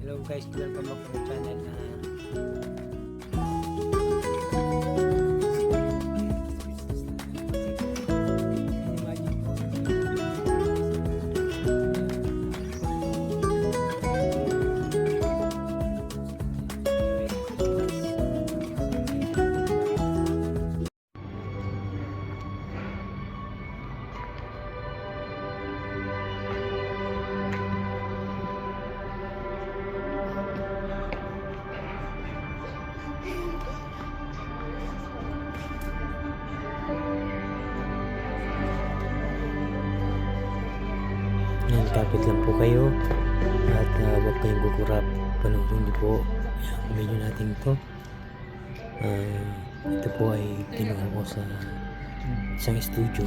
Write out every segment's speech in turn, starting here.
Hello guys, welcome back to the channel. Yan, kapit lang po kayo at huwag kayong kukurap. Panoorin niyo po yung video natin ito. Ito po ay kinuha ko sa isang studio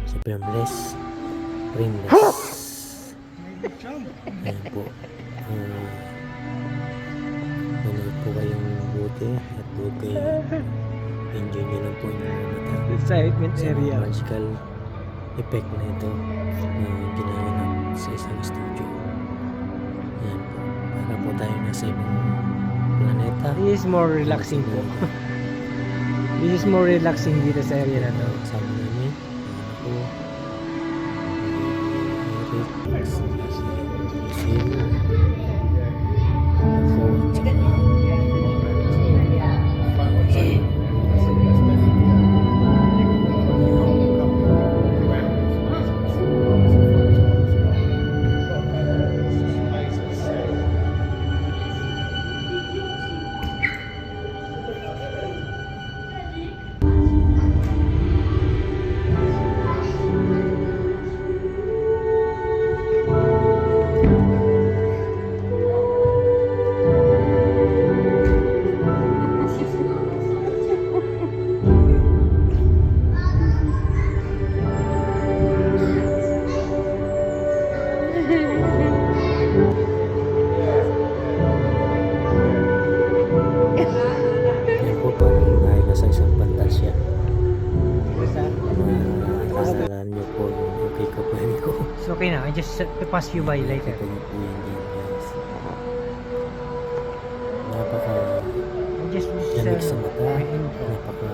sa Frameless. Ayan po. Manood po kayong buti at huwag kayong enjoy nyo lang po yung mata. Excitement area. Magical effect na ito na ginaganap sa isang studio. Ayan po. Para po tayo nasa ibang planeta. This is more relaxing po. This is more relaxing dito sa area na to. Sabi namin, ako, Eric, Sino, yan po parang dahil nasa isang pantasya. Nakasalaan niyo po yung okay ka po ko. It's okay na. I just pass you by later. Kita niyo po yan din guys. Napaka I just lamig sa mata. Napaka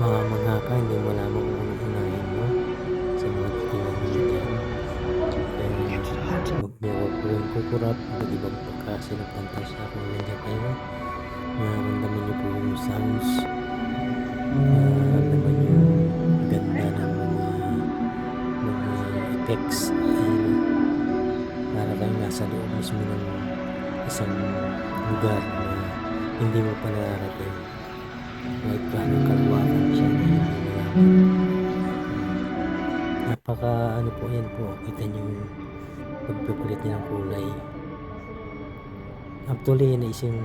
mga ka, hindi mo lamang kung ano unahin mo sa mga titingnan nyo dyan. Kaya huwag po yung kukurap, iba't ibang pagkasilap pantasya kung nandiyan kayo. Nararamdaman niyo po yung sounds, nararamdaman niyo yung ganda ng mga effects. Para kayong nasa loob mismo ng isang lugar na hindi mo pa nararating. Kahit gano'ng kaluwakan siya na hindi nararamdaman. Napaka ano po yan po, kita niyo yung pagpipilit niya ng kulay. Actually yan ay isang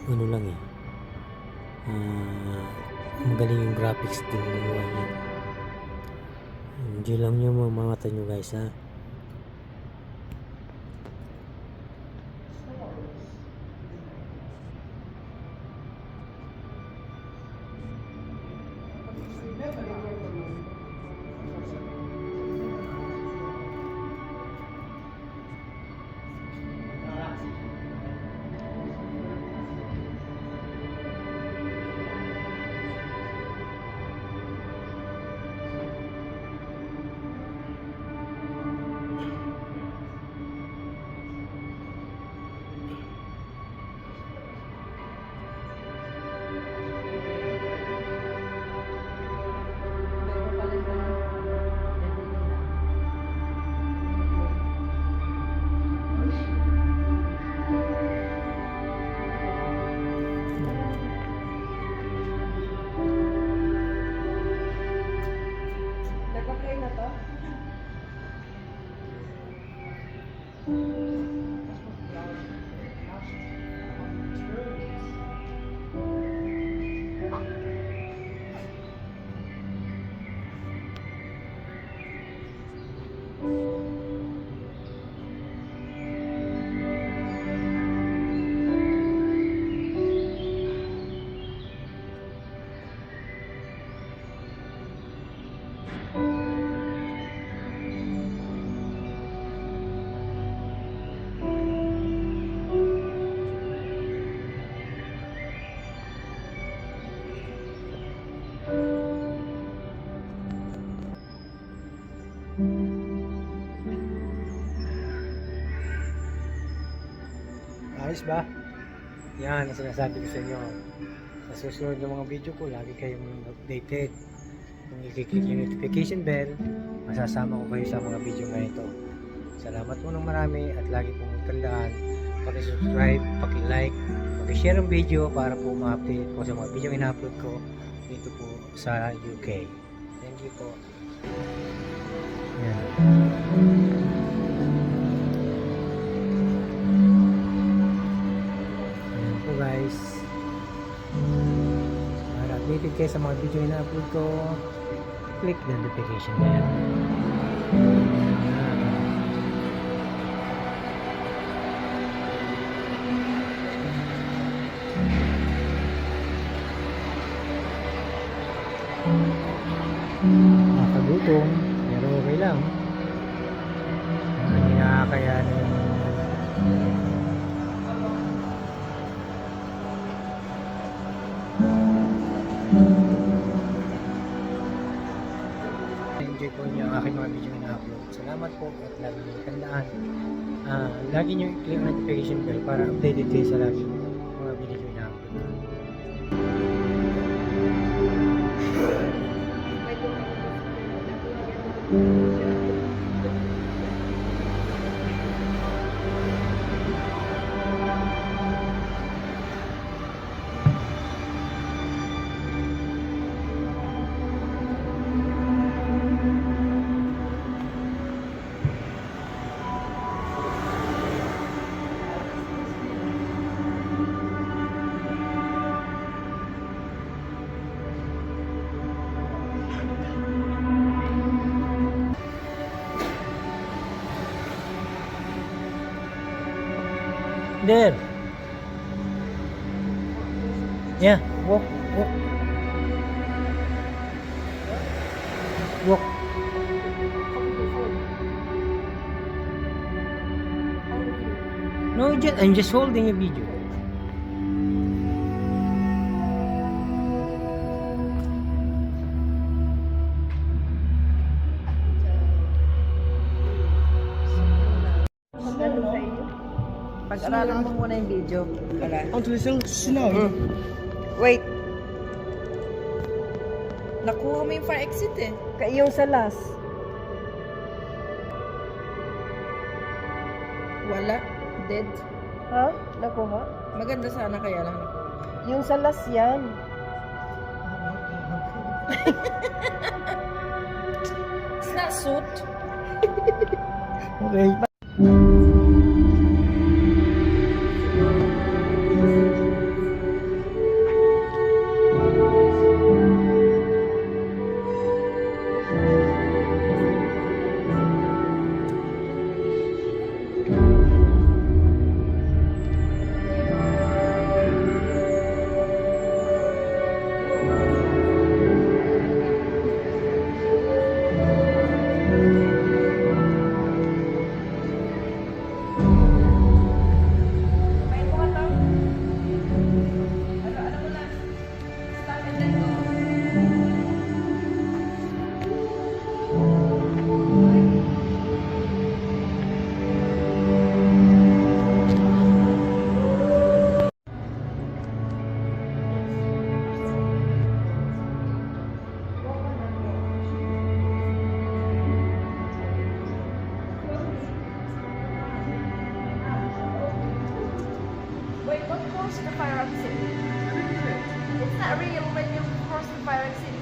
ano lang eh, magaling yung graphics din gumawa niya. Hindi lang nyo mamamata nyo guys ha. Ayos ba? Yan ang sinasabi ko sa inyo. Sa susunod ng mga video ko, lagi kayong updated. Kung i-click yung notification bell, masasama ko kayo sa mga video na ito. Salamat po ng marami at lagi pong tandaan, paki-subscribe, paki-like, paki-share ang video para po ma-update po sa mga video na ina-upload ko dito po sa UK. Thank you po. Yan. Ayan po guys. Para updated kayo sa mga video na upload ko, click the notification bell. Nakagutom, pero okay lang. Hindi nakakayanin. Enjoy po niyo ang aking mga video na upload. Salamat po at lagi niyo tandaan. Lagi niyo i-click ang notification bell para updated kayo sa lagi mga video na upload. There. Yeah, walk. Walk. No, I'm just holding a video. Pag-aralan mo muna yung video. Wala. Ang tulisang snow. Wait. Nakuha mo yung fire exit eh. Yung sa last. Wala. Dead. Ha? Nakuha? Maganda sana kaya lang nakuha. Yung sa last yan. It's not suit. Okay. Wait, what caused the fire exit? It's not real when you cross the fire exit.